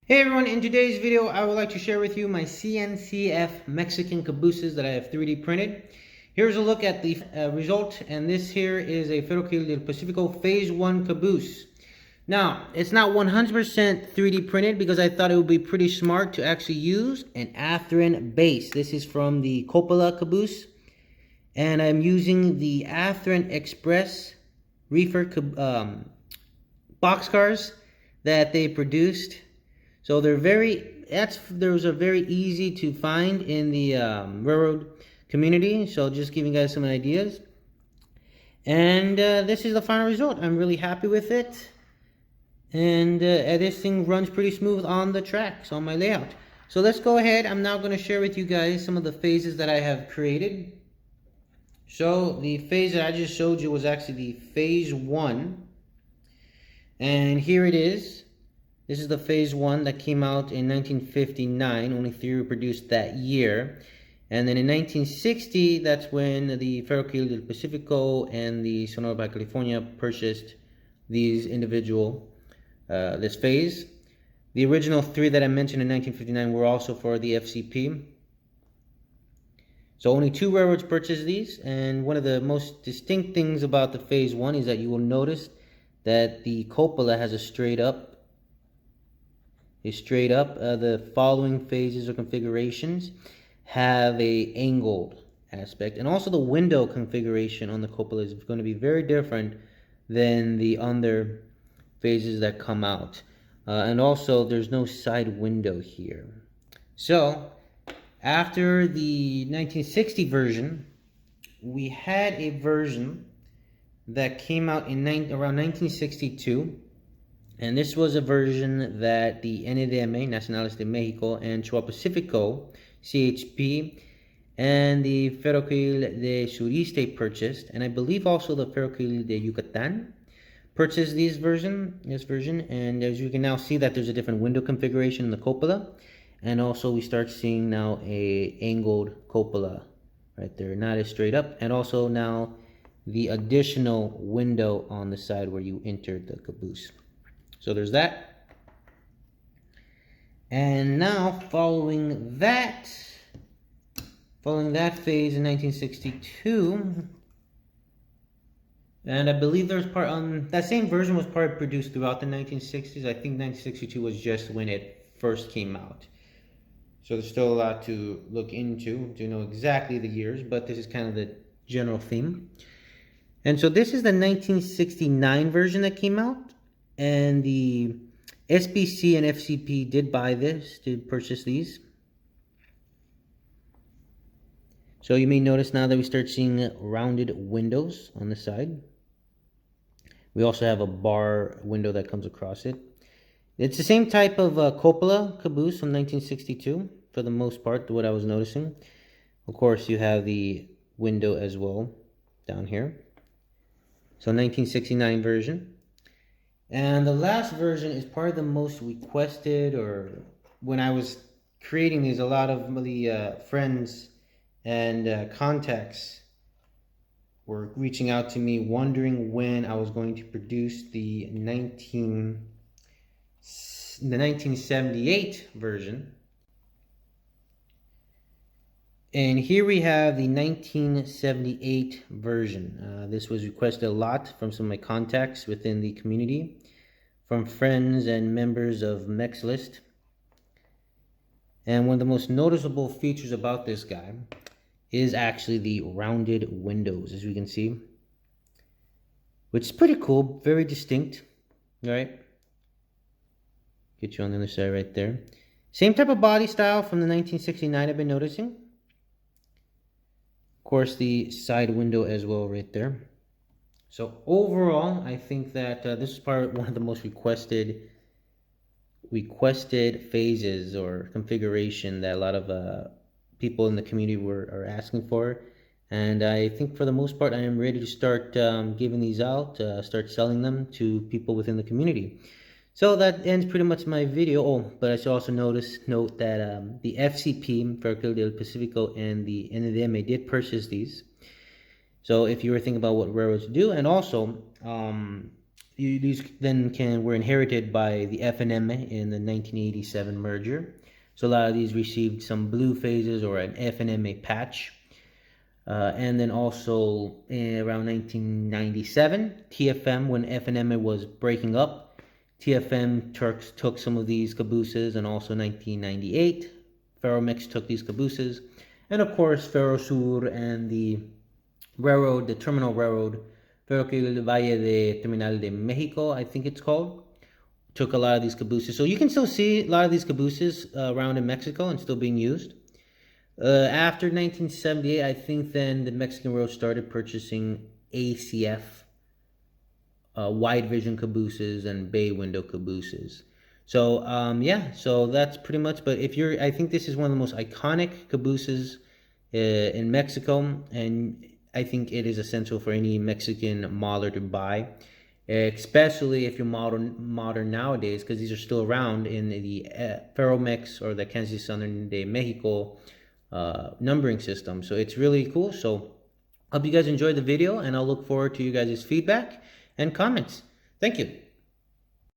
Hey everyone, in today's video I would like to share with you my CNCF Mexican cabooses that I have 3D printed. Here's a look at the result, and this here is a Ferrocarril del Pacifico Phase 1 caboose. Now, it's not 100% 3D printed because I thought it would be pretty smart to actually use an Athearn base. This is from the Coppola caboose, and I'm using the Athearn Express reefer boxcars that they produced. So those are very easy to find in the railroad community. So just giving you guys some ideas. And this is the final result. I'm really happy with it. And this thing runs pretty smooth on the tracks, on my layout. So let's go ahead. I'm now going to share with you guys some of the phases that I have created. So the phase that I just showed you was actually the phase 1. And here it is. This is the phase 1 that came out in 1959, only 3 were produced that year. And then in 1960, that's when the Ferrocarril del Pacifico and the Sonora Baja California purchased these this phase. The original 3 that I mentioned in 1959 were also for the FCP. So only 2 railroads purchased these, and one of the most distinct things about the phase 1 is that you will notice that the Coppola has a straight up. The following phases or configurations have a angled aspect, and also the window configuration on the Coppola is going to be very different than the other phases that come out, and also there's no side window here. So after the 1960 version, we had a version that came out in around 1962. And this was a version that the NdeM, Nacionales de Mexico, and Chihuahua Pacifico, CHP, and the Ferrocarril de Sureste purchased, and I believe also the Ferrocarril de Yucatan purchased this version. And as you can now see that there's a different window configuration in the Coppola, and also we start seeing now a angled Coppola right there, not as straight up, and also now the additional window on the side where you enter the caboose. So there's that. And now following that phase in 1962, and I believe there's that same version was part produced throughout the 1960s. I think 1962 was just when it first came out. So there's still a lot to look into to know exactly the years, but this is kind of the general theme. And so this is the 1969 version that came out. And the SBC and FCP did purchase these. So you may notice now that we start seeing rounded windows on the side. We also have a bar window that comes across it. It's the same type of Coppola caboose from 1962 for the most part, what I was noticing. Of course, you have the window as well down here. So 1969 version. And the last version is probably the most requested, or when I was creating these, a lot of the friends and contacts were reaching out to me wondering when I was going to produce the 1978 version. And here we have the 1978 version. This was requested a lot from some of my contacts within the community, from friends and members of MexList. And one of the most noticeable features about this guy is actually the rounded windows, as we can see, which is pretty cool, very distinct, right? Get you on the other side right there. Same type of body style from the 1969 I've been noticing. Of course, the side window as well right there. So overall, I think that this is one of the most requested phases or configuration that a lot of people in the community are asking for. And I think for the most part, I am ready to start giving these out, start selling them to people within the community. So that ends pretty much my video. Oh, but I should also note that the FCP, Ferrocarril del Pacifico, and the NdeM did purchase these. So if you were thinking about what railroads do, and also these then were inherited by the F&M in the 1987 merger. So a lot of these received some blue phases or an F&M patch. And then also around 1997, TFM, when F&M was breaking up, TFM took some of these cabooses, and also 1998, Ferromex took these cabooses. And of course, Ferrosur and the railroad, the terminal railroad, Ferrocarril del Valle de Terminal de Mexico, I think it's called, took a lot of these cabooses. So you can still see a lot of these cabooses around in Mexico and still being used. After 1978, I think then the Mexican Railroad started purchasing ACF wide vision cabooses and bay window cabooses. So yeah, so that's pretty much. But I think this is one of the most iconic cabooses in Mexico, and I think it is essential for any Mexican modeler to buy, especially if you're modern nowadays, because these are still around in the Ferromex or the KCSM de Mexico numbering system. So it's really cool. So hope you guys enjoyed the video, and I'll look forward to you guys' feedback and comments. Thank you.